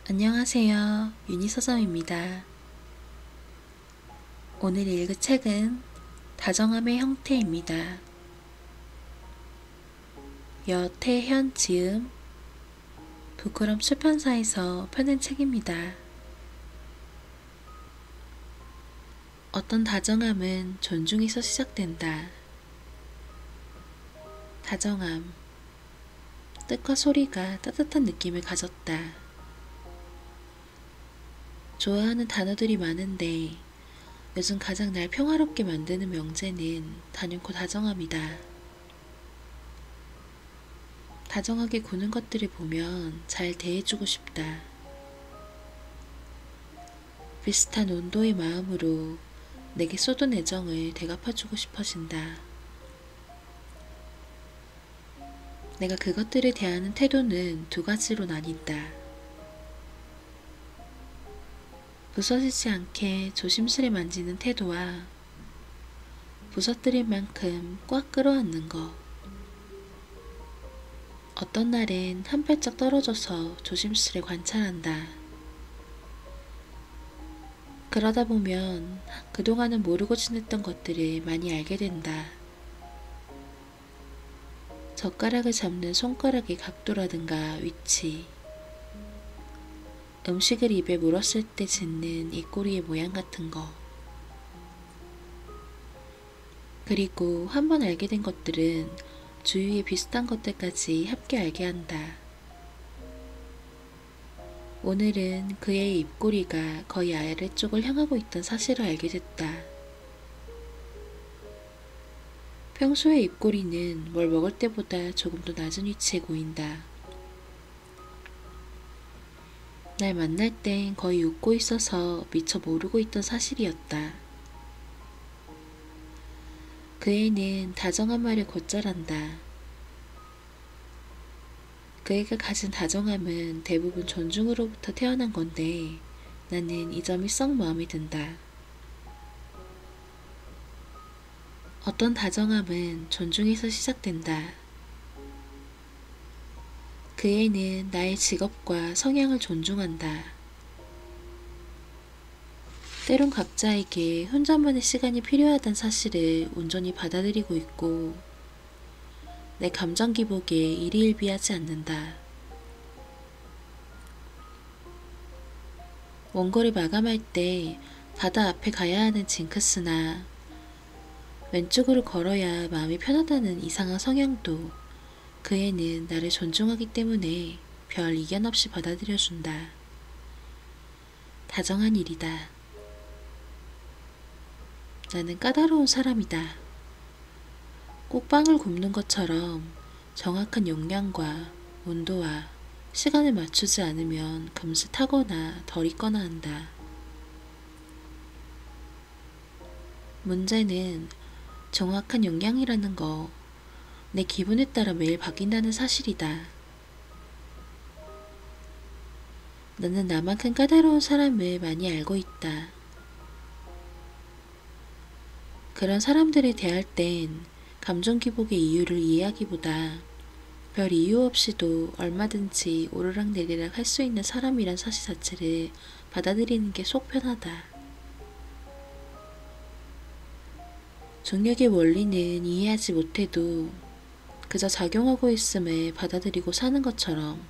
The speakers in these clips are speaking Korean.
안녕하세요. 유니서점입니다. 오늘 읽을 책은 다정함의 형태입니다. 여태현 지음, 부끄럼 출판사에서 펴낸 책입니다. 어떤 다정함은 존중에서 시작된다. 다정함, 뜻과 소리가 따뜻한 느낌을 가졌다. 좋아하는 단어들이 많은데 요즘 가장 날 평화롭게 만드는 명제는 단연코 다정함이다. 다정하게 구는 것들을 보면 잘 대해주고 싶다. 비슷한 온도의 마음으로 내게 쏟은 애정을 되갚아주고 싶어진다. 내가 그것들을 대하는 태도는 두 가지로 나뉜다. 부서지지 않게 조심스레 만지는 태도와 부서뜨릴 만큼 꽉 끌어안는 것. 어떤 날엔 한 발짝 떨어져서 조심스레 관찰한다. 그러다 보면 그동안은 모르고 지냈던 것들을 많이 알게 된다. 젓가락을 잡는 손가락의 각도라든가 위치, 음식을 입에 물었을 때 짓는 입꼬리의 모양 같은 거. 그리고 한번 알게 된 것들은 주위의 비슷한 것들까지 함께 알게 한다. 오늘은 그의 입꼬리가 거의 아래쪽을 향하고 있던 사실을 알게 됐다. 평소의 입꼬리는 뭘 먹을 때보다 조금 더 낮은 위치에 보인다. 날 만날 땐 거의 웃고 있어서 미처 모르고 있던 사실이었다. 그 애는 다정한 말을 곧잘한다. 그 애가 가진 다정함은 대부분 존중으로부터 태어난 건데 나는 이 점이 썩 마음에 든다. 어떤 다정함은 존중에서 시작된다. 그 애는 나의 직업과 성향을 존중한다. 때론 각자에게 혼자만의 시간이 필요하다는 사실을 온전히 받아들이고 있고 내 감정 기복에 일희일비하지 않는다. 원고를 마감할 때 바다 앞에 가야 하는 징크스나 왼쪽으로 걸어야 마음이 편하다는 이상한 성향도 그 애는 나를 존중하기 때문에 별 이견 없이 받아들여준다. 다정한 일이다. 나는 까다로운 사람이다. 꼭 빵을 굽는 것처럼 정확한 용량과 온도와 시간을 맞추지 않으면 금세 타거나 덜 익거나 한다. 문제는 정확한 용량이라는 거, 내 기분에 따라 매일 바뀐다는 사실이다. 나는 나만큼 까다로운 사람을 많이 알고 있다. 그런 자들을 대할 땐 감정 기복의 이유를 이해하기보다 별 이유 없이도 얼마든지 오르락내리락 할 수 있는 사람이란 사실 자체를 받아들이는 게 속 편하다. 중력의 원리는 이해하지 못해도 그저 작용하고 있음을 받아들이고 사는 것처럼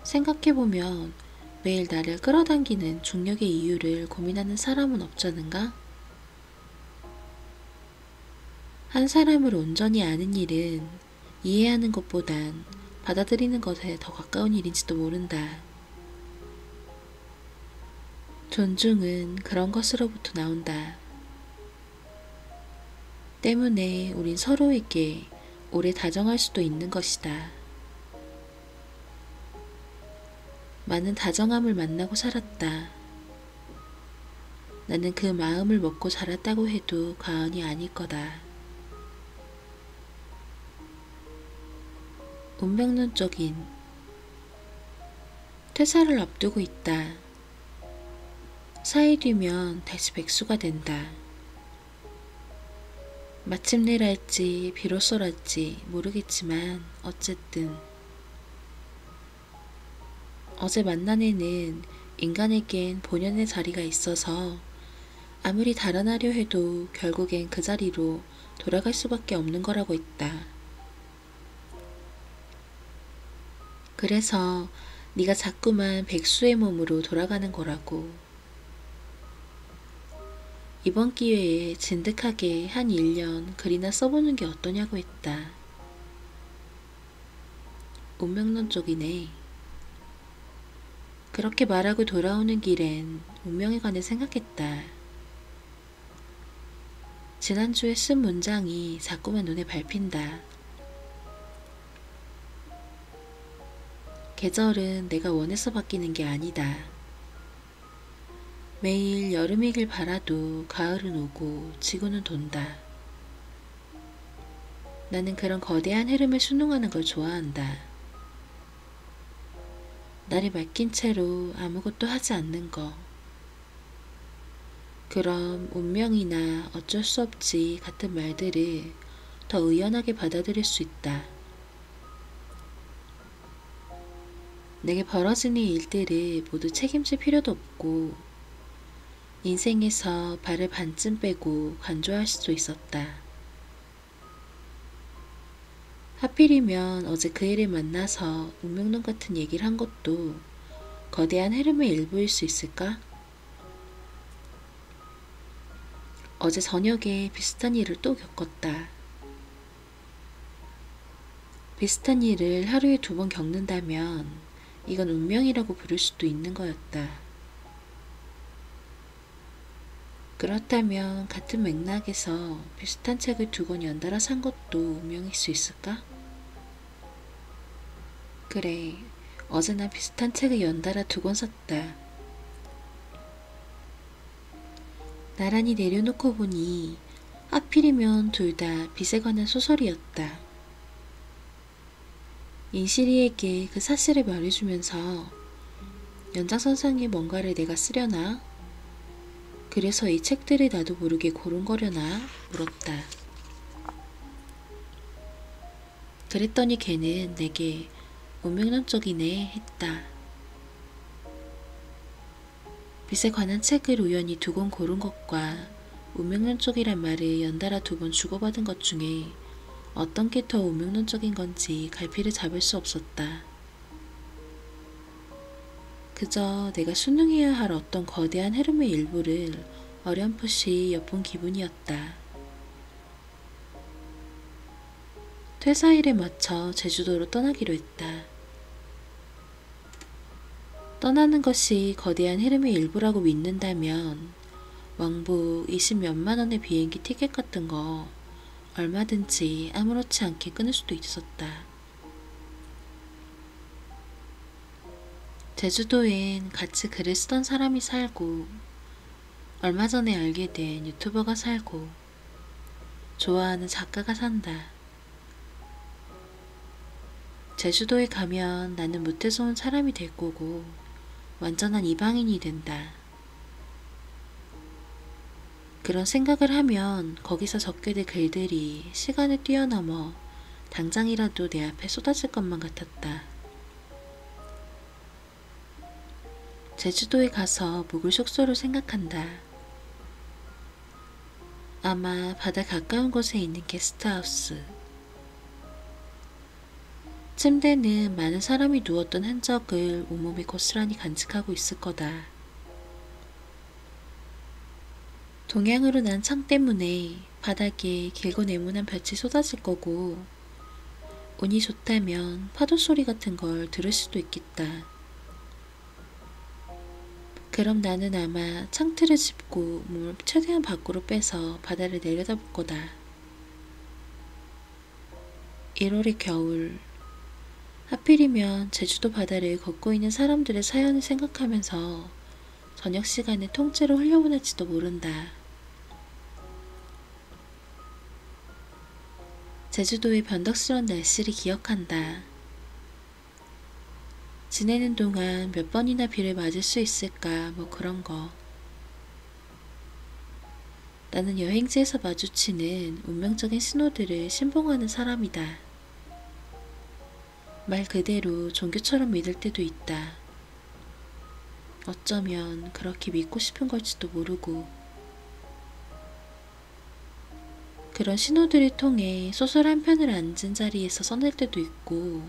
생각해보면 매일 나를 끌어당기는 중력의 이유를 고민하는 사람은 없잖은가? 한 사람을 온전히 아는 일은 이해하는 것보단 받아들이는 것에 더 가까운 일인지도 모른다. 존중은 그런 것으로부터 나온다. 때문에 우린 서로에게 오래 다정할 수도 있는 것이다. 많은 다정함을 만나고 살았다. 나는 그 마음을 먹고 자랐다고 해도 과언이 아닐 거다. 운명론적인 퇴사를 앞두고 있다. 사이 뒤면 다시 백수가 된다. 마침내랄지 비로소랄지 모르겠지만 어쨌든 어제 만난 애는 인간에겐 본연의 자리가 있어서 아무리 달아나려 해도 결국엔 그 자리로 돌아갈 수밖에 없는 거라고 했다. 그래서 네가 자꾸만 백수의 몸으로 돌아가는 거라고. 이번 기회에 진득하게 한 1년 글이나 써보는 게 어떠냐고 했다. 운명론 쪽이네. 그렇게 말하고 돌아오는 길엔 운명에 관해 생각했다. 지난주에 쓴 문장이 자꾸만 눈에 밟힌다. 계절은 내가 원해서 바뀌는 게 아니다. 매일 여름이길 바라도 가을은 오고 지구는 돈다. 나는 그런 거대한 흐름을 순응하는 걸 좋아한다. 날이 맡긴 채로 아무것도 하지 않는 거. 그럼 운명이나 어쩔 수 없지 같은 말들을 더 의연하게 받아들일 수 있다. 내게 벌어지는 일들을 모두 책임질 필요도 없고 인생에서 발을 반쯤 빼고 간주할 수도 있었다. 하필이면 어제 그 애를 만나서 운명론 같은 얘기를 한 것도 거대한 흐름의 일부일 수 있을까? 어제 저녁에 비슷한 일을 또 겪었다. 비슷한 일을 하루에 2번 겪는다면 이건 운명이라고 부를 수도 있는 거였다. 그렇다면 같은 맥락에서 비슷한 책을 2권 연달아 산 것도 운명일 수 있을까? 그래, 어제 난 비슷한 책을 연달아 2권 샀다. 나란히 내려놓고 보니 하필이면 둘 다 빚에 관한 소설이었다. 인실이에게 그 사실을 말해주면서 연장선상에 뭔가를 내가 쓰려나? 그래서 이 책들을 나도 모르게 고른거려나? 물었다. 그랬더니 걔는 내게 운명론적이네 했다. 빚에 관한 책을 우연히 2권 고른 것과 운명론적이란 말을 연달아 2번 주고받은 것 중에 어떤 게 더 운명론적인 건지 갈피를 잡을 수 없었다. 그저 내가 순응해야 할 어떤 거대한 흐름의 일부를 어렴풋이 엿본 기분이었다. 퇴사일에 맞춰 제주도로 떠나기로 했다. 떠나는 것이 거대한 흐름의 일부라고 믿는다면 왕복 20몇만 원의 비행기 티켓 같은 거 얼마든지 아무렇지 않게 끊을 수도 있었다. 제주도엔 같이 글을 쓰던 사람이 살고 얼마 전에 알게 된 유튜버가 살고 좋아하는 작가가 산다. 제주도에 가면 나는 무태서 온 사람이 될 거고 완전한 이방인이 된다. 그런 생각을 하면 거기서 적게 될 글들이 시간을 뛰어넘어 당장이라도 내 앞에 쏟아질 것만 같았다. 제주도에 가서 묵을 숙소를 생각한다. 아마 바다 가까운 곳에 있는 게스트하우스. 침대는 많은 사람이 누웠던 흔적을 온몸에 고스란히 간직하고 있을 거다. 동양으로 난 창 때문에 바닥에 길고 네모난 볕이 쏟아질 거고 운이 좋다면 파도 소리 같은 걸 들을 수도 있겠다. 그럼 나는 아마 창틀을 짚고 몸을 최대한 밖으로 빼서 바다를 내려다볼 거다. 1월의 겨울. 하필이면 제주도 바다를 걷고 있는 사람들의 사연을 생각하면서 저녁 시간에 통째로 흘려보낼지도 모른다. 제주도의 변덕스러운 날씨를 기억한다. 지내는 동안 몇 번이나 비를 맞을 수 있을까 뭐 그런 거. 나는 여행지에서 마주치는 운명적인 신호들을 신봉하는 사람이다. 말 그대로 종교처럼 믿을 때도 있다. 어쩌면 그렇게 믿고 싶은 걸지도 모르고 그런 신호들을 통해 소설 한 편을 앉은 자리에서 써낼 때도 있고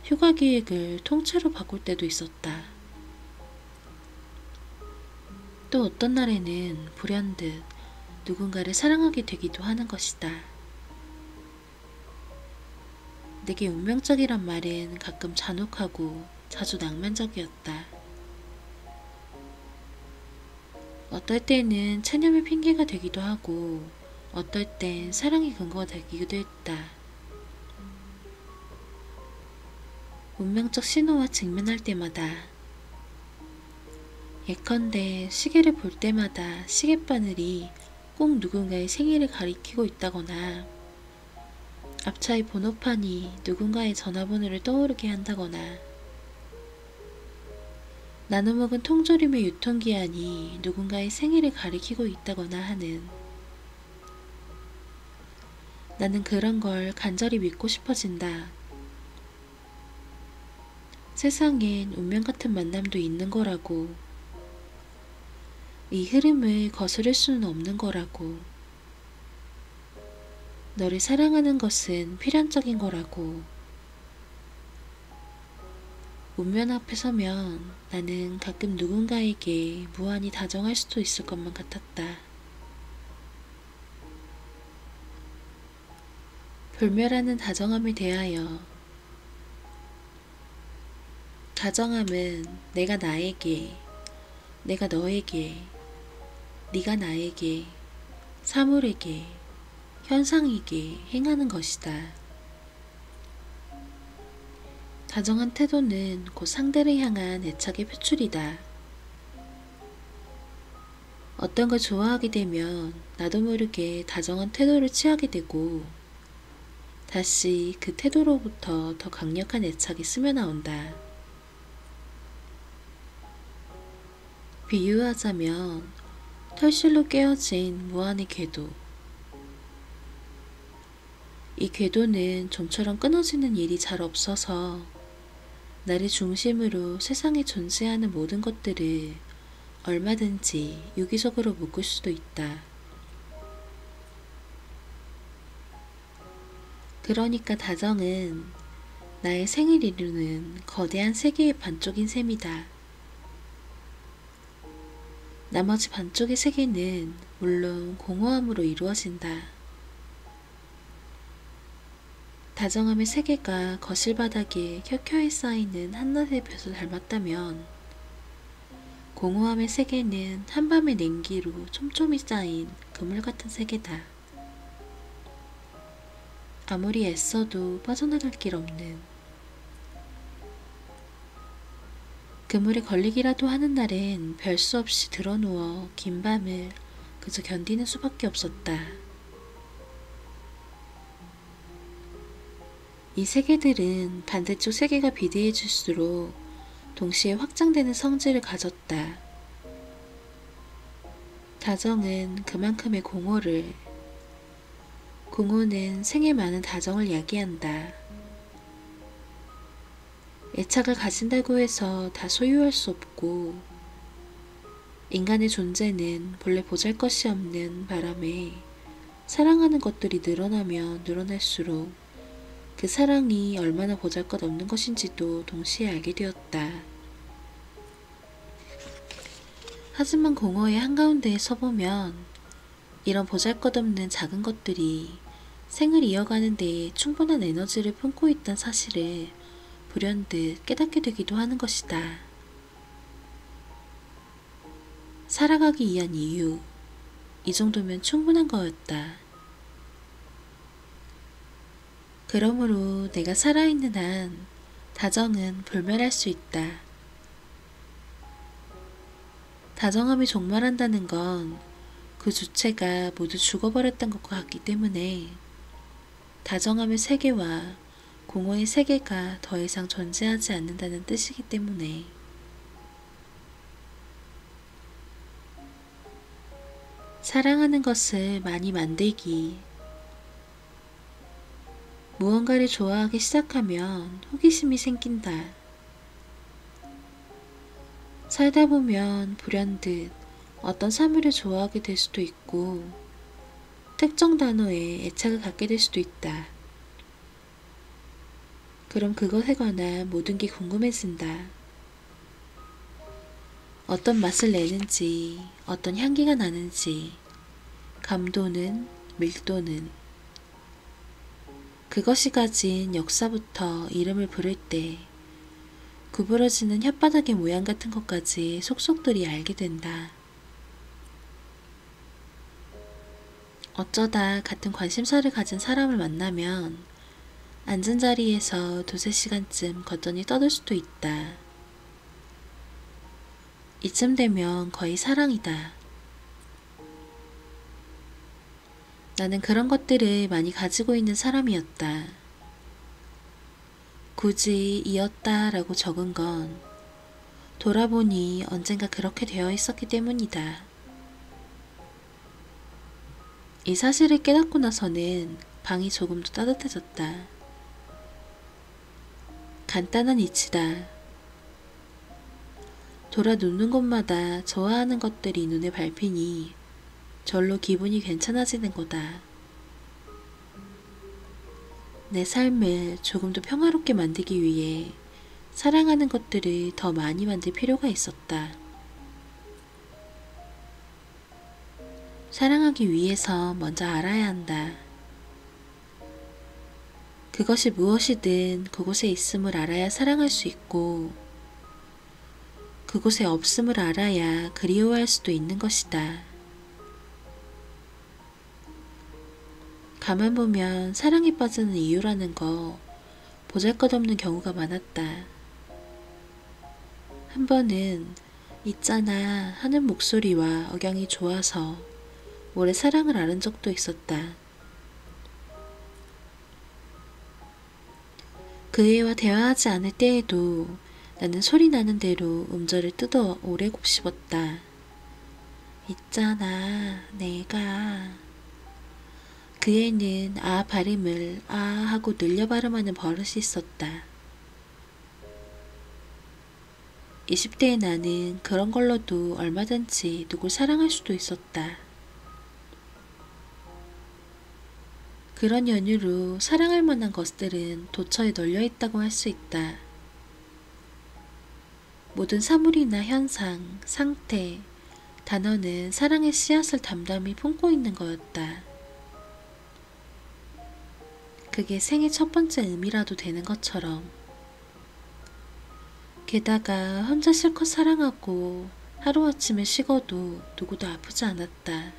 휴가 계획을 통째로 바꿀 때도 있었다. 또 어떤 날에는 불현듯 누군가를 사랑하게 되기도 하는 것이다. 내게 운명적이란 말은 가끔 잔혹하고 자주 낭만적이었다. 어떨 때는 체념의 핑계가 되기도 하고 어떨 땐 사랑의 근거가 되기도 했다. 운명적 신호와 직면할 때마다 예컨대 시계를 볼 때마다 시계바늘이 꼭 누군가의 생일을 가리키고 있다거나 앞차의 번호판이 누군가의 전화번호를 떠오르게 한다거나 나눠 먹은 통조림의 유통기한이 누군가의 생일을 가리키고 있다거나 하는 나는 그런 걸 간절히 믿고 싶어진다. 세상엔 운명 같은 만남도 있는 거라고. 이 흐름을 거스를 수는 없는 거라고. 너를 사랑하는 것은 필연적인 거라고. 운명 앞에 서면 나는 가끔 누군가에게 무한히 다정할 수도 있을 것만 같았다. 불멸하는 다정함에 대하여 다정함은 내가 나에게, 내가 너에게, 네가 나에게, 사물에게, 현상에게 행하는 것이다. 다정한 태도는 곧 상대를 향한 애착의 표출이다. 어떤 걸 좋아하게 되면 나도 모르게 다정한 태도를 취하게 되고 다시 그 태도로부터 더 강력한 애착이 스며나온다. 비유하자면 털실로 깨어진 무한의 궤도. 이 궤도는 좀처럼 끊어지는 일이 잘 없어서 나를 중심으로 세상에 존재하는 모든 것들을 얼마든지 유기적으로 묶을 수도 있다. 그러니까 다정은 나의 생을 이루는 거대한 세계의 반쪽인 셈이다. 나머지 반쪽의 세계는 물론 공허함으로 이루어진다. 다정함의 세계가 거실 바닥에 켜켜이 쌓이는 한낮의 볕을 닮았다면 공허함의 세계는 한밤의 냉기로 촘촘히 쌓인 그물 같은 세계다. 아무리 애써도 빠져나갈 길 없는 그물에 걸리기라도 하는 날엔 별 수 없이 드러누워 긴 밤을 그저 견디는 수밖에 없었다. 이 세계들은 반대쪽 세계가 비대해질수록 동시에 확장되는 성질을 가졌다. 다정은 그만큼의 공허는 생에 많은 다정을 야기한다. 애착을 가진다고 해서 다 소유할 수 없고 인간의 존재는 본래 보잘것이 없는 바람에 사랑하는 것들이 늘어나면 늘어날수록 그 사랑이 얼마나 보잘것없는 것인지도 동시에 알게 되었다. 하지만 공허의 한가운데에 서보면 이런 보잘것없는 작은 것들이 생을 이어가는 데에 충분한 에너지를 품고 있다는 사실을 불현듯 깨닫게 되기도 하는 것이다. 살아가기 위한 이유, 이 정도면 충분한 거였다. 그러므로 내가 살아있는 한 다정은 불멸할 수 있다. 다정함이 종말한다는 건 그 주체가 모두 죽어버렸던 것과 같기 때문에 다정함의 세계와 공허의 세계가 더 이상 존재하지 않는다는 뜻이기 때문에 사랑하는 것을 많이 만들기. 무언가를 좋아하기 시작하면 호기심이 생긴다. 살다 보면 불현듯 어떤 사물을 좋아하게 될 수도 있고 특정 단어에 애착을 갖게 될 수도 있다. 그럼 그것에 관한 모든 게 궁금해진다. 어떤 맛을 내는지, 어떤 향기가 나는지, 감도는, 밀도는, 그것이 가진 역사부터 이름을 부를 때 구부러지는 혓바닥의 모양 같은 것까지 속속들이 알게 된다. 어쩌다 같은 관심사를 가진 사람을 만나면 앉은 자리에서 두세 시간쯤 걷더니 떠들 수도 있다. 이쯤 되면 거의 사랑이다. 나는 그런 것들을 많이 가지고 있는 사람이었다. 굳이 이었다라고 적은 건 돌아보니 언젠가 그렇게 되어 있었기 때문이다. 이 사실을 깨닫고 나서는 방이 조금 더 따뜻해졌다. 간단한 이치다. 돌아 눕는 곳마다 좋아하는 것들이 눈에 밟히니 절로 기분이 괜찮아지는 거다. 내 삶을 조금 더 평화롭게 만들기 위해 사랑하는 것들을 더 많이 만들 필요가 있었다. 사랑하기 위해서 먼저 알아야 한다. 그것이 무엇이든 그곳에 있음을 알아야 사랑할 수 있고 그곳에 없음을 알아야 그리워할 수도 있는 것이다. 가만 보면 사랑에 빠지는 이유라는 거 보잘것없는 경우가 많았다. 한 번은 있잖아 하는 목소리와 억양이 좋아서 오래 사랑을 앓은 적도 있었다. 그 애와 대화하지 않을 때에도 나는 소리 나는 대로 음절을 뜯어 오래 곱씹었다. 있잖아 내가. 그 애는 아 발음을 아 하고 늘려 발음하는 버릇이 있었다. 20대의 나는 그런 걸로도 얼마든지 누굴 사랑할 수도 있었다. 그런 연유로 사랑할 만한 것들은 도처에 널려 있다고 할 수 있다. 모든 사물이나 현상, 상태, 단어는 사랑의 씨앗을 담담히 품고 있는 거였다. 그게 생의 첫 번째 의미라도 되는 것처럼. 게다가 혼자 실컷 사랑하고 하루아침에 식어도 누구도 아프지 않았다.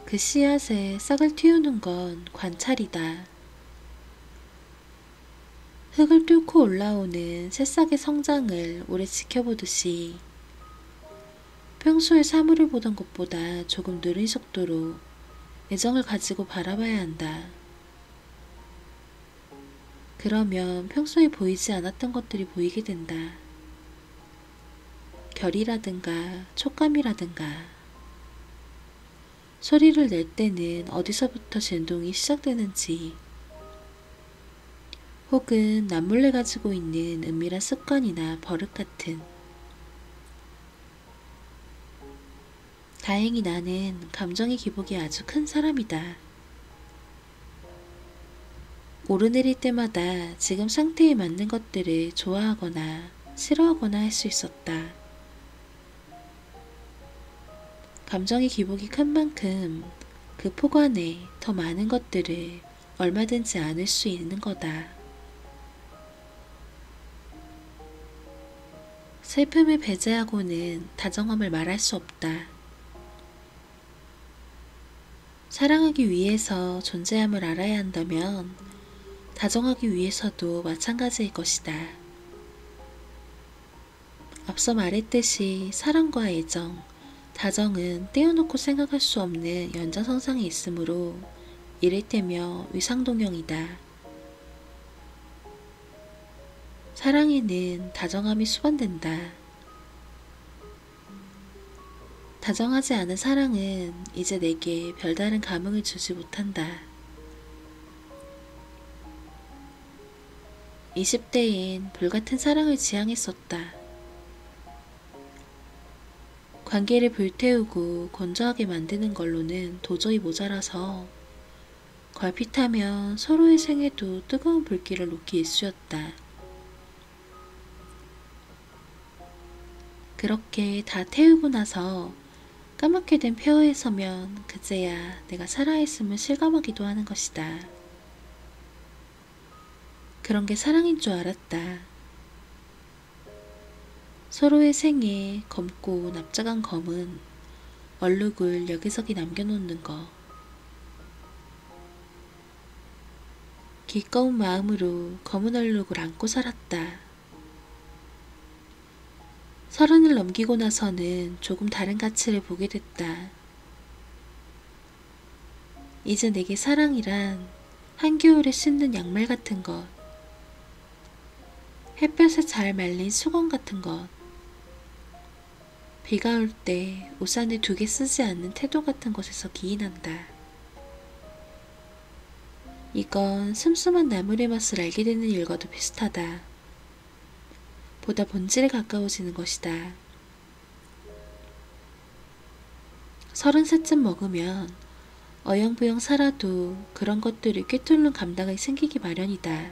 그 씨앗에 싹을 틔우는 건 관찰이다. 흙을 뚫고 올라오는 새싹의 성장을 오래 지켜보듯이 평소에 사물을 보던 것보다 조금 느린 속도로 애정을 가지고 바라봐야 한다. 그러면 평소에 보이지 않았던 것들이 보이게 된다. 결이라든가 촉감이라든가 소리를 낼 때는 어디서부터 진동이 시작되는지 혹은 남몰래 가지고 있는 은밀한 습관이나 버릇 같은. 다행히 나는 감정의 기복이 아주 큰 사람이다. 오르내릴 때마다 지금 상태에 맞는 것들을 좋아하거나 싫어하거나 할 수 있었다. 감정의 기복이 큰 만큼 그 폭 안에 더 많은 것들을 얼마든지 안을 수 있는 거다. 슬픔을 배제하고는 다정함을 말할 수 없다. 사랑하기 위해서 존재함을 알아야 한다면 다정하기 위해서도 마찬가지일 것이다. 앞서 말했듯이 사랑과 애정, 다정은 떼어놓고 생각할 수 없는 연장선상에 있으므로 이를테며 위상동형이다. 사랑에는 다정함이 수반된다. 다정하지 않은 사랑은 이제 내게 별다른 감흥을 주지 못한다. 20대엔 불같은 사랑을 지향했었다. 관계를 불태우고 건조하게 만드는 걸로는 도저히 모자라서 걸핏하면 서로의 생에도 뜨거운 불길을 놓기 일쑤였다. 그렇게 다 태우고 나서 까맣게 된 폐허에 서면 그제야 내가 살아있음을 실감하기도 하는 것이다. 그런 게 사랑인 줄 알았다. 서로의 생에 검고 납작한 검은 얼룩을 여기저기 남겨놓는 거. 기꺼운 마음으로 검은 얼룩을 안고 살았다. 30을 넘기고 나서는 조금 다른 가치를 보게 됐다. 이제 내게 사랑이란 한겨울에 신는 양말 같은 것, 햇볕에 잘 말린 수건 같은 것, 비가 올 때 우산을 2개 쓰지 않는 태도 같은 것에서 기인한다. 이건 슴슴한 나물의 맛을 알게 되는 일과도 비슷하다. 보다 본질에 가까워지는 것이다. 33쯤 먹으면 어영부영 살아도 그런 것들을 꿰뚫는 감당이 생기기 마련이다.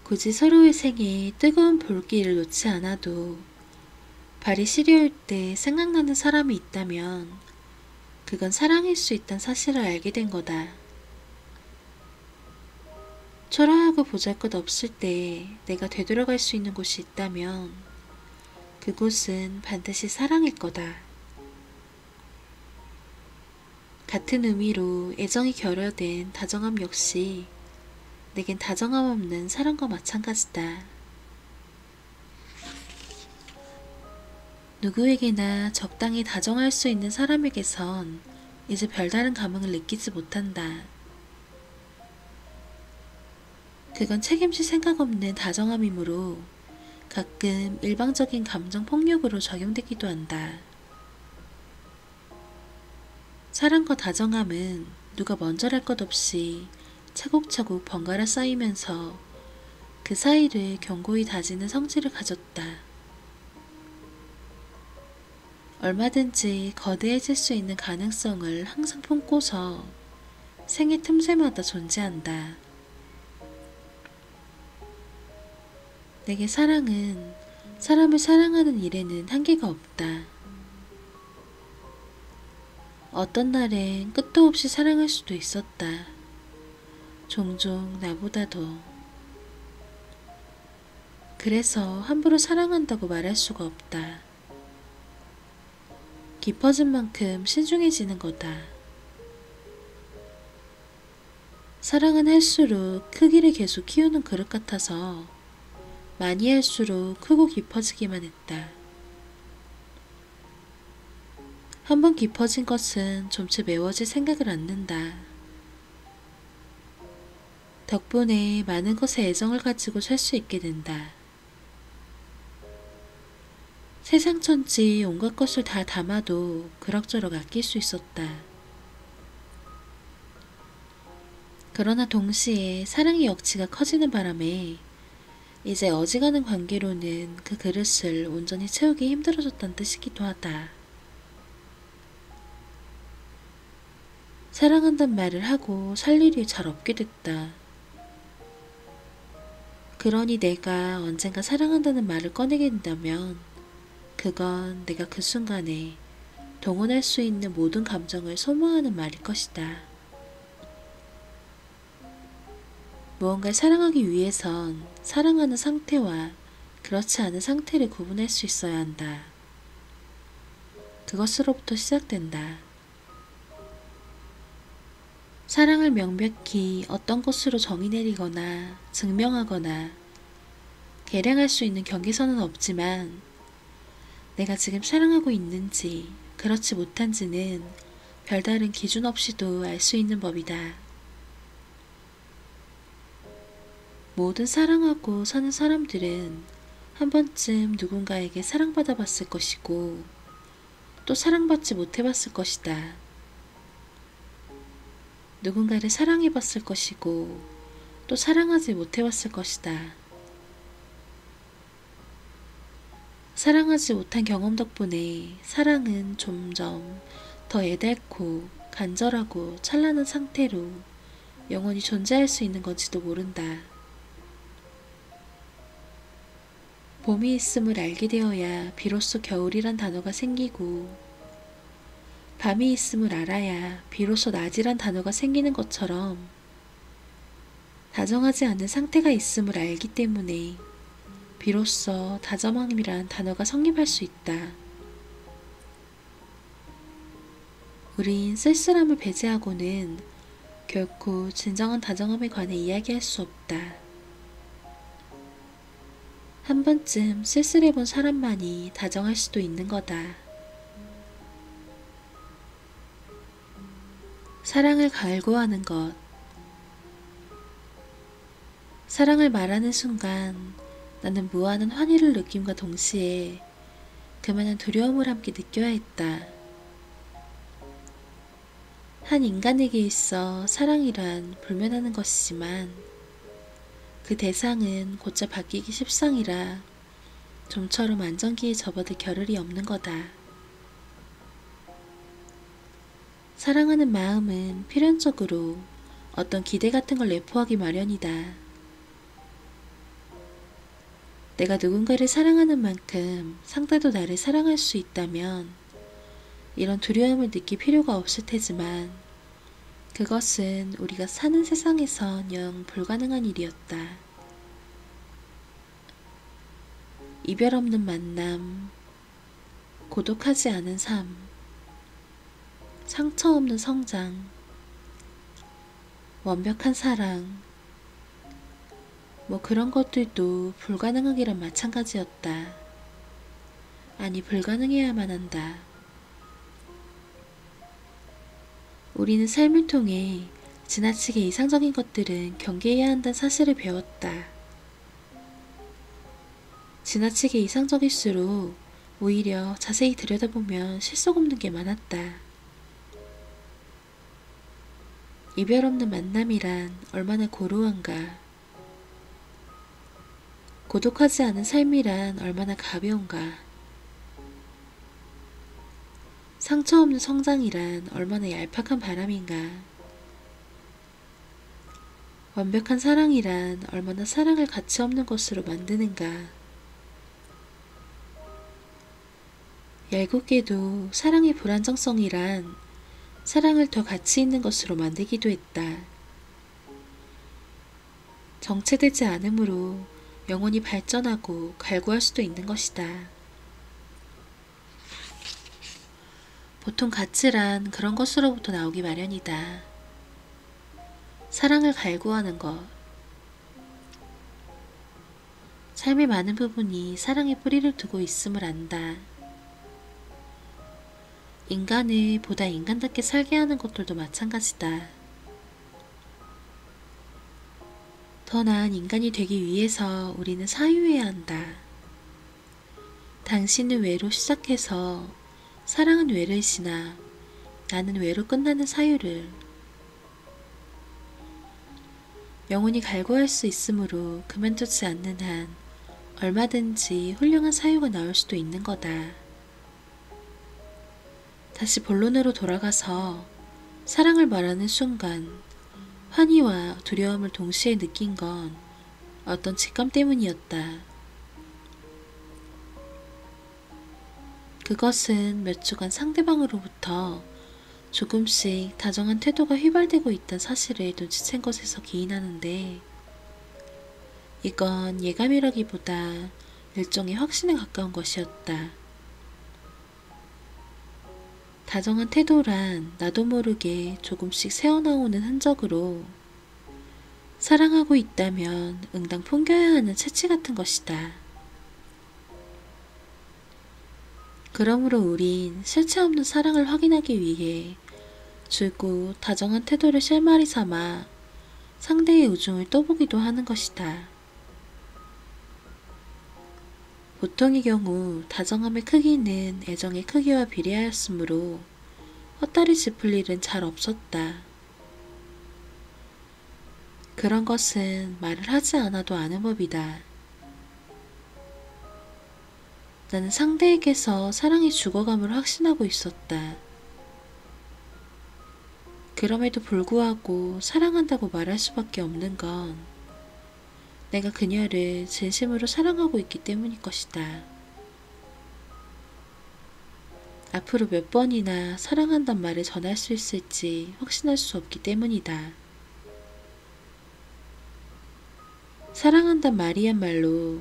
굳이 서로의 생에 뜨거운 불길을 놓지 않아도 발이 시려울 때 생각나는 사람이 있다면 그건 사랑일 수 있다는 사실을 알게 된 거다. 초라하고 보잘것없을 때 내가 되돌아갈 수 있는 곳이 있다면 그곳은 반드시 사랑일 거다. 같은 의미로 애정이 결여된 다정함 역시 내겐 다정함 없는 사랑과 마찬가지다. 누구에게나 적당히 다정할 수 있는 사람에게선 이제 별다른 감흥을 느끼지 못한다. 그건 책임질 생각 없는 다정함이므로 가끔 일방적인 감정 폭력으로 적용되기도 한다. 사랑과 다정함은 누가 먼저랄 것 없이 차곡차곡 번갈아 쌓이면서 그 사이를 견고히 다지는 성질을 가졌다. 얼마든지 거대해질 수 있는 가능성을 항상 품고서 생의 틈새마다 존재한다. 내게 사랑은 사람을 사랑하는 일에는 한계가 없다. 어떤 날엔 끝도 없이 사랑할 수도 있었다. 종종 나보다 더. 그래서 함부로 사랑한다고 말할 수가 없다. 깊어진 만큼 신중해지는 거다. 사랑은 할수록 크기를 계속 키우는 그릇 같아서 많이 할수록 크고 깊어지기만 했다. 한번 깊어진 것은 좀채 메워질 생각을 않는다. 덕분에 많은 것에 애정을 가지고 살 수 있게 된다. 세상 천지 온갖 것을 다 담아도 그럭저럭 아낄 수 있었다. 그러나 동시에 사랑의 역치가 커지는 바람에 이제 어지간한 관계로는 그 그릇을 온전히 채우기 힘들어졌다는 뜻이기도 하다. 사랑한단 말을 하고 살 일이 잘 없게 됐다. 그러니 내가 언젠가 사랑한다는 말을 꺼내게 된다면 그건 내가 그 순간에 동원할 수 있는 모든 감정을 소모하는 말일 것이다. 무언가를 사랑하기 위해선 사랑하는 상태와 그렇지 않은 상태를 구분할 수 있어야 한다. 그것으로부터 시작된다. 사랑을 명백히 어떤 것으로 정의 내리거나 증명하거나 계량할 수 있는 경계선은 없지만 내가 지금 사랑하고 있는지 그렇지 못한지는 별다른 기준 없이도 알 수 있는 법이다. 모든 사랑하고 사는 사람들은 한 번쯤 누군가에게 사랑받아 봤을 것이고 또 사랑받지 못해 봤을 것이다. 누군가를 사랑해봤을 것이고 또 사랑하지 못해봤을 것이다. 사랑하지 못한 경험 덕분에 사랑은 점점 더 애달고 간절하고 찬란한 상태로 영원히 존재할 수 있는 건지도 모른다. 봄이 있음을 알게 되어야 비로소 겨울이란 단어가 생기고 밤이 있음을 알아야 비로소 낮이란 단어가 생기는 것처럼 다정하지 않은 상태가 있음을 알기 때문에 비로소 다정함이란 단어가 성립할 수 있다. 우린 쓸쓸함을 배제하고는 결코 진정한 다정함에 관해 이야기할 수 없다. 한 번쯤 쓸쓸해본 사람만이 다정할 수도 있는 거다. 사랑을 갈구하는 것. 사랑을 말하는 순간 나는 무한한 환희를 느낌과 동시에 그만한 두려움을 함께 느껴야 했다. 한 인간에게 있어 사랑이란 불면하는 것이지만 그 대상은 곧잘 바뀌기 십상이라 좀처럼 안정기에 접어들 겨를이 없는 거다. 사랑하는 마음은 필연적으로 어떤 기대 같은 걸 내포하기 마련이다. 내가 누군가를 사랑하는 만큼 상대도 나를 사랑할 수 있다면 이런 두려움을 느낄 필요가 없을 테지만 그것은 우리가 사는 세상에선 영 불가능한 일이었다. 이별 없는 만남, 고독하지 않은 삶, 상처 없는 성장, 완벽한 사랑, 뭐 그런 것들도 불가능하기란 마찬가지였다. 아니, 불가능해야만 한다. 우리는 삶을 통해 지나치게 이상적인 것들은 경계해야 한다는 사실을 배웠다. 지나치게 이상적일수록 오히려 자세히 들여다보면 실속 없는 게 많았다. 이별 없는 만남이란 얼마나 고루한가. 고독하지 않은 삶이란 얼마나 가벼운가. 상처 없는 성장이란 얼마나 얄팍한 바람인가. 완벽한 사랑이란 얼마나 사랑을 가치 없는 것으로 만드는가. 얄궂게도 사랑의 불안정성이란 사랑을 더 가치 있는 것으로 만들기도 했다. 정체되지 않으므로 영원히 발전하고 갈구할 수도 있는 것이다. 보통 가치란 그런 것으로부터 나오기 마련이다. 사랑을 갈구하는 것. 삶의 많은 부분이 사랑의 뿌리를 두고 있음을 안다. 인간을 보다 인간답게 살게 하는 것들도 마찬가지다. 더 나은 인간이 되기 위해서 우리는 사유해야 한다. 당신은 외로 시작해서 사랑은 외를 지나 나는 외로 끝나는 사유를 영원히 갈구할 수 있으므로 그만두지 않는 한 얼마든지 훌륭한 사유가 나올 수도 있는 거다. 다시 본론으로 돌아가서 사랑을 말하는 순간 환희와 두려움을 동시에 느낀 건 어떤 직감 때문이었다. 그것은 몇 주간 상대방으로부터 조금씩 다정한 태도가 휘발되고 있다는 사실을 눈치챈 것에서 기인하는데 이건 예감이라기보다 일종의 확신에 가까운 것이었다. 다정한 태도란 나도 모르게 조금씩 새어나오는 흔적으로 사랑하고 있다면 응당 풍겨야 하는 채취 같은 것이다. 그러므로 우린 실체 없는 사랑을 확인하기 위해 줄곧 다정한 태도를 실마리 삼아 상대의 우중을 떠보기도 하는 것이다. 보통의 경우 다정함의 크기는 애정의 크기와 비례하였으므로 헛다리 짚을 일은 잘 없었다. 그런 것은 말을 하지 않아도 아는 법이다. 나는 상대에게서 사랑이 죽어감을 확신하고 있었다. 그럼에도 불구하고 사랑한다고 말할 수밖에 없는 건 내가 그녀를 진심으로 사랑하고 있기 때문일 것이다. 앞으로 몇 번이나 사랑한단 말을 전할 수 있을지 확신할 수 없기 때문이다. 사랑한단 말이야말로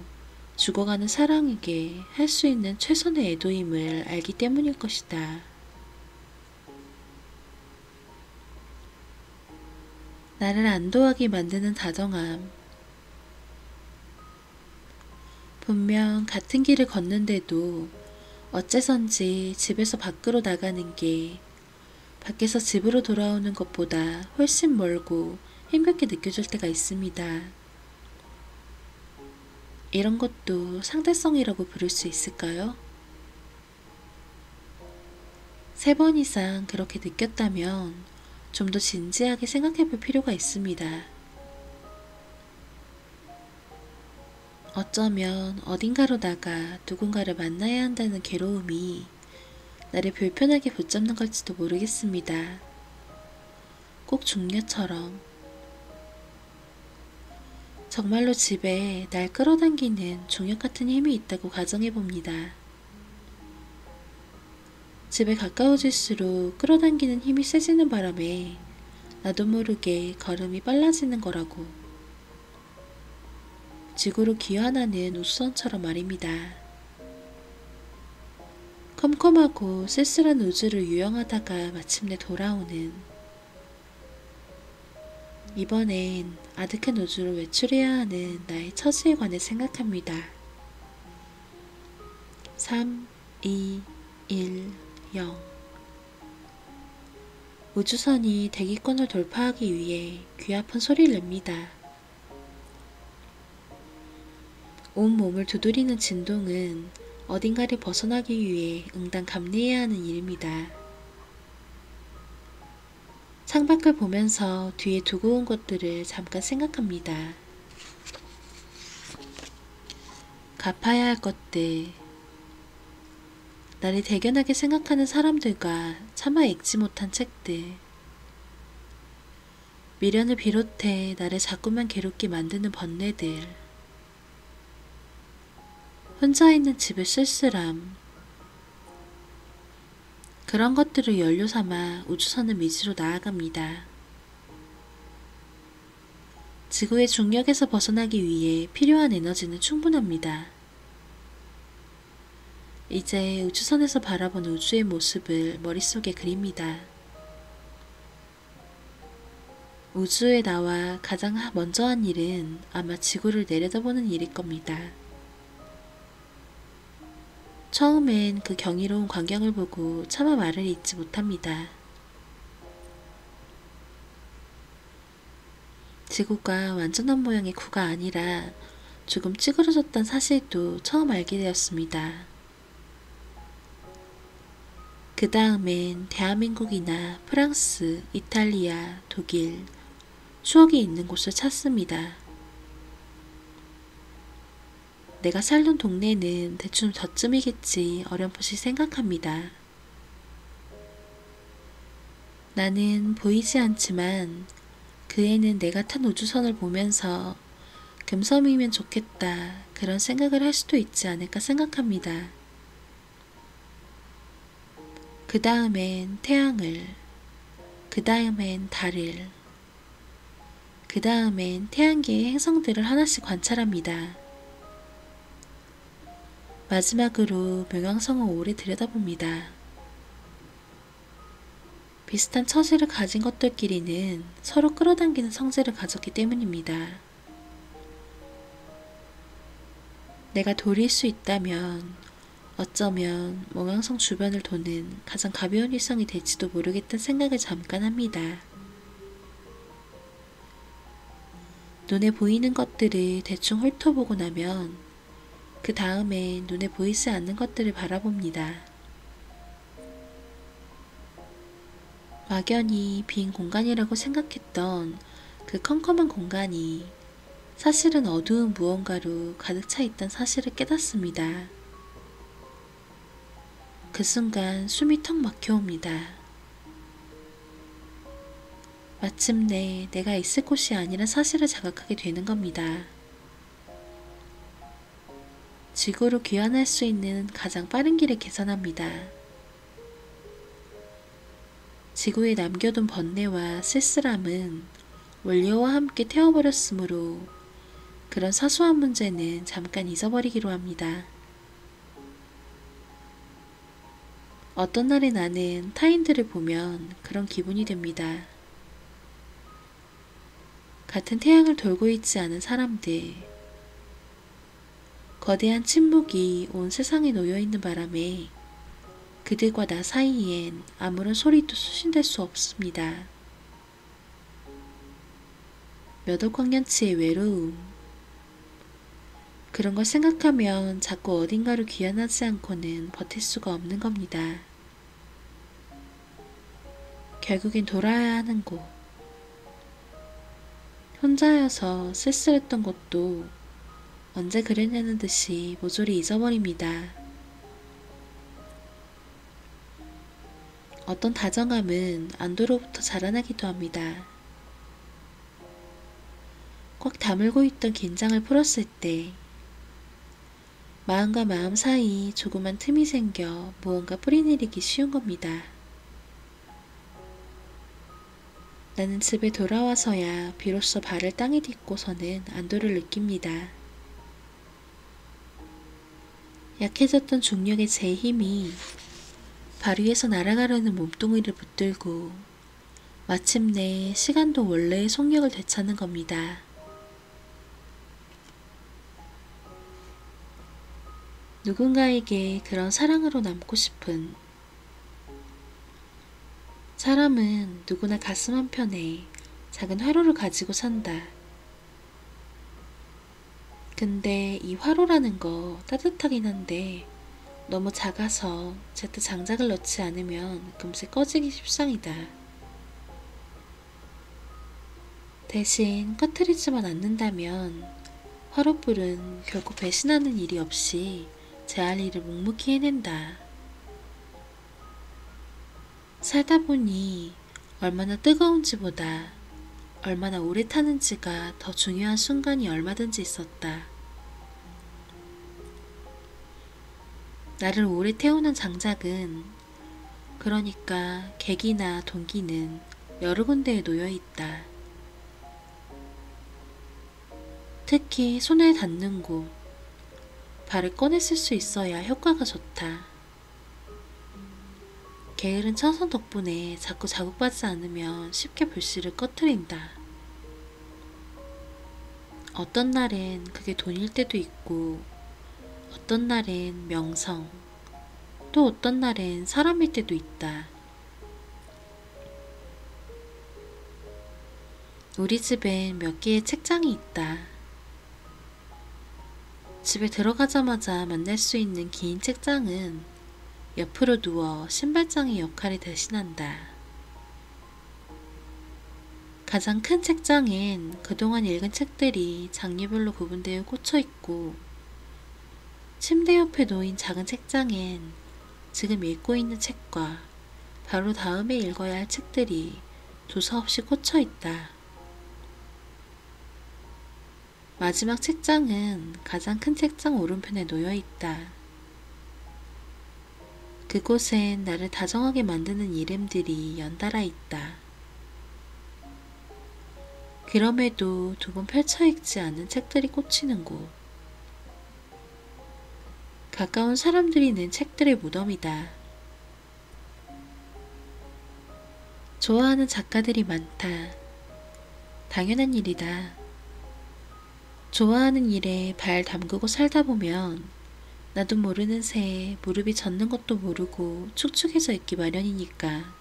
죽어가는 사랑에게 할 수 있는 최선의 애도임을 알기 때문일 것이다. 나를 안도하게 만드는 다정함. 분명 같은 길을 걷는데도 어째선지 집에서 밖으로 나가는 게 밖에서 집으로 돌아오는 것보다 훨씬 멀고 힘겹게 느껴질 때가 있습니다. 이런 것도 상대성이라고 부를 수 있을까요? 3번 이상 그렇게 느꼈다면 좀 더 진지하게 생각해 볼 필요가 있습니다. 어쩌면 어딘가로 나가 누군가를 만나야 한다는 괴로움이 나를 불편하게 붙잡는 걸지도 모르겠습니다. 꼭 중녀처럼. 정말로 집에 날 끌어당기는 중력 같은 힘이 있다고 가정해 봅니다. 집에 가까워질수록 끌어당기는 힘이 세지는 바람에 나도 모르게 걸음이 빨라지는 거라고. 지구로 귀환하는 우주선처럼 말입니다. 컴컴하고 쓸쓸한 우주를 유영하다가 마침내 돌아오는, 이번엔 아득한 우주로 외출해야 하는 나의 처지에 관해 생각합니다. 3, 2, 1, 0. 우주선이 대기권을 돌파하기 위해 귀아픈 소리를 냅니다. 온몸을 두드리는 진동은 어딘가를 벗어나기 위해 응당 감내해야 하는 일입니다. 창밖을 보면서 뒤에 두고 온 것들을 잠깐 생각합니다. 갚아야 할 것들, 나를 대견하게 생각하는 사람들과 차마 읽지 못한 책들, 미련을 비롯해 나를 자꾸만 괴롭게 만드는 번뇌들, 혼자 있는 집의 쓸쓸함, 그런 것들을 연료 삼아 우주선은 미지로 나아갑니다. 지구의 중력에서 벗어나기 위해 필요한 에너지는 충분합니다. 이제 우주선에서 바라본 우주의 모습을 머릿속에 그립니다. 우주에 나와 가장 먼저 한 일은 아마 지구를 내려다보는 일일 겁니다. 처음엔 그 경이로운 광경을 보고 차마 말을 잇지 못합니다. 지구가 완전한 모양의 구가 아니라 조금 찌그러졌던 사실도 처음 알게 되었습니다. 그 다음엔 대한민국이나 프랑스, 이탈리아, 독일, 추억이 있는 곳을 찾습니다. 내가 살던 동네는 대충 저쯤이겠지 어렴풋이 생각합니다. 나는 보이지 않지만 그 애는 내가 탄 우주선을 보면서 금섬이면 좋겠다 그런 생각을 할 수도 있지 않을까 생각합니다. 그 다음엔 태양을, 그 다음엔 달을, 그 다음엔 태양계의 행성들을 하나씩 관찰합니다. 마지막으로冥왕성을 오래 들여다봅니다. 비슷한 처지를 가진 것들끼리는 서로 끌어당기는 성질을 가졌기 때문입니다. 내가 돌일 수 있다면 어쩌면冥왕성 주변을 도는 가장 가벼운 위성이 될지도 모르겠다는 생각을 잠깐 합니다. 눈에 보이는 것들을 대충 훑어보고 나면 그 다음에 눈에 보이지 않는 것들을 바라봅니다. 막연히 빈 공간이라고 생각했던 그 컴컴한 공간이 사실은 어두운 무언가로 가득 차 있던 사실을 깨닫습니다. 그 순간 숨이 턱 막혀옵니다. 마침내 내가 있을 곳이 아니란 사실을 자각하게 되는 겁니다. 지구로 귀환할 수 있는 가장 빠른 길을 계산합니다. 지구에 남겨둔 번뇌와 쓸쓸함은 원료와 함께 태워버렸으므로 그런 사소한 문제는 잠깐 잊어버리기로 합니다. 어떤 날에 나는 타인들을 보면 그런 기분이 듭니다. 같은 태양을 돌고 있지 않은 사람들, 거대한 침묵이 온 세상에 놓여있는 바람에 그들과 나 사이엔 아무런 소리도 수신될 수 없습니다. 몇 억 년치의 외로움, 그런 걸 생각하면 자꾸 어딘가로 귀환하지 않고는 버틸 수가 없는 겁니다. 결국엔 돌아야 하는 곳, 혼자여서 쓸쓸했던 것도 언제 그랬냐는 듯이 모조리 잊어버립니다. 어떤 다정함은 안도로부터 자라나기도 합니다. 꽉 다물고 있던 긴장을 풀었을 때 마음과 마음 사이 조그만 틈이 생겨 무언가 뿌리내리기 쉬운 겁니다. 나는 집에 돌아와서야 비로소 발을 땅에 딛고서는 안도를 느낍니다. 약해졌던 중력의 제 힘이 발 위에서 날아가려는 몸뚱이를 붙들고 마침내 시간도 원래의 속력을 되찾는 겁니다. 누군가에게 그런 사랑으로 남고 싶은 사람은 누구나 가슴 한편에 작은 화로를 가지고 산다. 근데 이 화로라는 거 따뜻하긴 한데 너무 작아서 제때 장작을 넣지 않으면 금세 꺼지기 십상이다. 대신 꺼트리지만 않는다면 화롯불은 결코 배신하는 일이 없이 제 할 일을 묵묵히 해낸다. 살다 보니 얼마나 뜨거운지보다 얼마나 오래 타는지가 더 중요한 순간이 얼마든지 있었다. 나를 오래 태우는 장작은, 그러니까 계기나 동기는 여러 군데에 놓여 있다. 특히 손에 닿는 곳, 발을 꺼내 쓸 수 있어야 효과가 좋다. 게으른 차선 덕분에 자꾸 자극받지 않으면 쉽게 불씨를 꺼트린다. 어떤 날엔 그게 돈일 때도 있고, 어떤 날엔 명성, 또 어떤 날엔 사람일 때도 있다. 우리 집엔 몇 개의 책장이 있다. 집에 들어가자마자 만날 수 있는 긴 책장은 옆으로 누워 신발장의 역할을 대신한다. 가장 큰 책장엔 그동안 읽은 책들이 장르별로 구분되어 꽂혀 있고, 침대 옆에 놓인 작은 책장엔 지금 읽고 있는 책과 바로 다음에 읽어야 할 책들이 두서없이 꽂혀 있다. 마지막 책장은 가장 큰 책장 오른편에 놓여 있다. 그곳엔 나를 다정하게 만드는 이름들이 연달아 있다. 그럼에도 두 번 펼쳐 읽지 않은 책들이 꽂히는 곳. 가까운 사람들이 낸 책들의 무덤이다. 좋아하는 작가들이 많다. 당연한 일이다. 좋아하는 일에 발 담그고 살다 보면 나도 모르는 새에 무릎이 젖는 것도 모르고 축축해져 있기 마련이니까.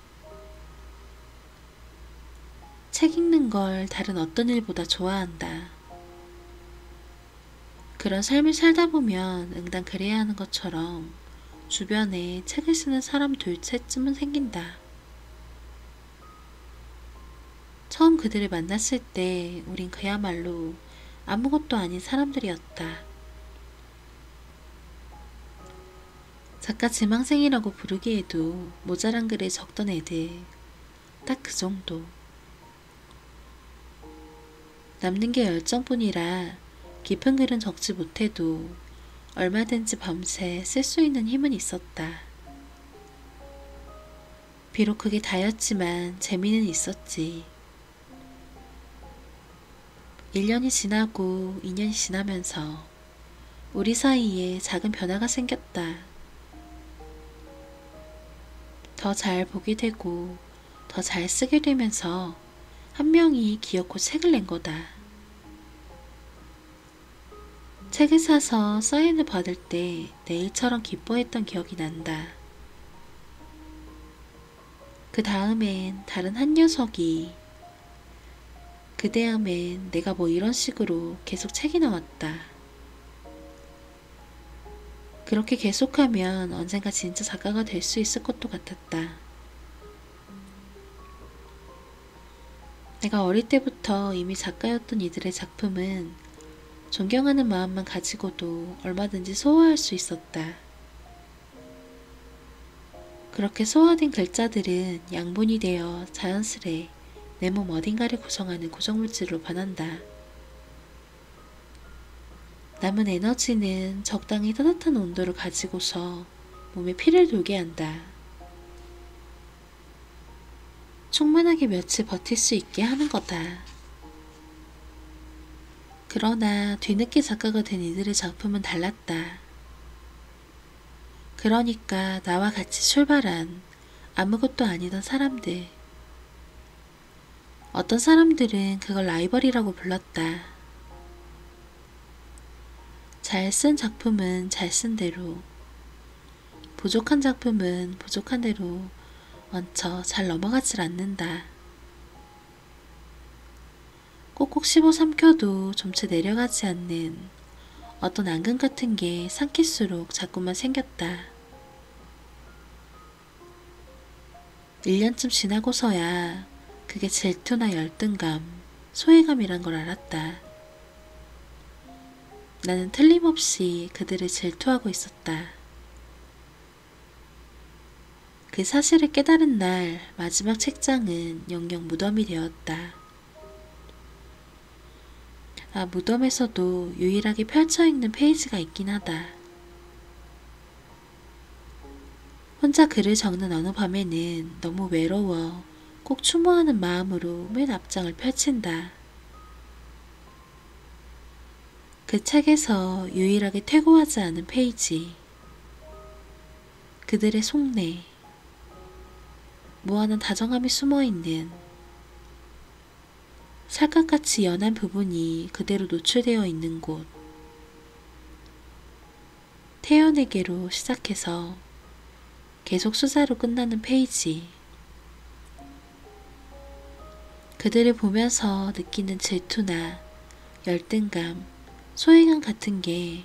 책 읽는 걸 다른 어떤 일보다 좋아한다. 그런 삶을 살다 보면 응당 그래야 하는 것처럼 주변에 책을 쓰는 사람 둘째쯤은 생긴다. 처음 그들을 만났을 때 우린 그야말로 아무것도 아닌 사람들이었다. 작가 지망생이라고 부르기에도 모자란 글을 적던 애들, 딱 그 정도. 남는 게 열정뿐이라 깊은 글은 적지 못해도 얼마든지 밤새 쓸 수 있는 힘은 있었다. 비록 그게 다였지만 재미는 있었지. 1년이 지나고 2년이 지나면서 우리 사이에 작은 변화가 생겼다. 더 잘 보게 되고 더 잘 쓰게 되면서 한 명이 기어코 책을 낸 거다. 책을 사서 사인을 받을 때 내일처럼 기뻐했던 기억이 난다. 그 다음엔 다른 한 녀석이, 그 다음엔 내가 뭐 이런 식으로 계속 책이 나왔다. 그렇게 계속하면 언젠가 진짜 작가가 될 수 있을 것도 같았다. 내가 어릴 때부터 이미 작가였던 이들의 작품은 존경하는 마음만 가지고도 얼마든지 소화할 수 있었다. 그렇게 소화된 글자들은 양분이 되어 자연스레 내 몸 어딘가를 구성하는 구성물질로 변한다. 남은 에너지는 적당히 따뜻한 온도를 가지고서 몸에 피를 돌게 한다. 충분하게 며칠 버틸 수 있게 하는 거다. 그러나 뒤늦게 작가가 된 이들의 작품은 달랐다. 그러니까 나와 같이 출발한 아무것도 아니던 사람들. 어떤 사람들은 그걸 라이벌이라고 불렀다. 잘 쓴 작품은 잘 쓴 대로, 부족한 작품은 부족한 대로 얹혀 잘 넘어가질 않는다. 꼭꼭 씹어 삼켜도 좀채 내려가지 않는 어떤 앙금 같은 게 삼킬수록 자꾸만 생겼다. 1년쯤 지나고서야 그게 질투나 열등감, 소외감이란 걸 알았다. 나는 틀림없이 그들을 질투하고 있었다. 그 사실을 깨달은 날 마지막 책장은 영영 무덤이 되었다. 무덤에서도 유일하게 펼쳐있는 페이지가 있긴 하다. 혼자 글을 적는 어느 밤에는 너무 외로워 꼭 추모하는 마음으로 맨 앞장을 펼친다. 그 책에서 유일하게 퇴고하지 않은 페이지. 그들의 속내. 무한한 다정함이 숨어있는, 살갗같이 연한 부분이 그대로 노출되어 있는 곳. 태연에게로 시작해서 계속 수사로 끝나는 페이지. 그들을 보면서 느끼는 질투나 열등감, 소외감 같은 게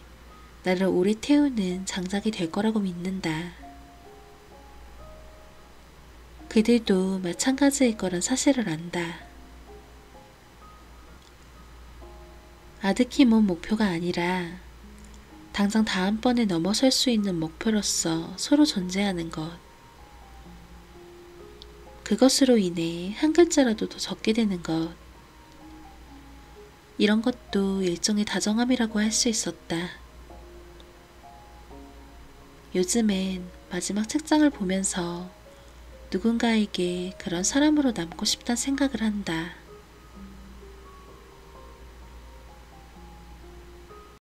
나를 오래 태우는 장작이 될 거라고 믿는다. 그들도 마찬가지일 거란 사실을 안다. 아득히 먼 목표가 아니라 당장 다음번에 넘어설 수 있는 목표로서 서로 존재하는 것. 그것으로 인해 한 글자라도 더 적게 되는 것. 이런 것도 일종의 다정함이라고 할 수 있었다. 요즘엔 마지막 책장을 보면서 누군가에게 그런 사람으로 남고 싶단 생각을 한다.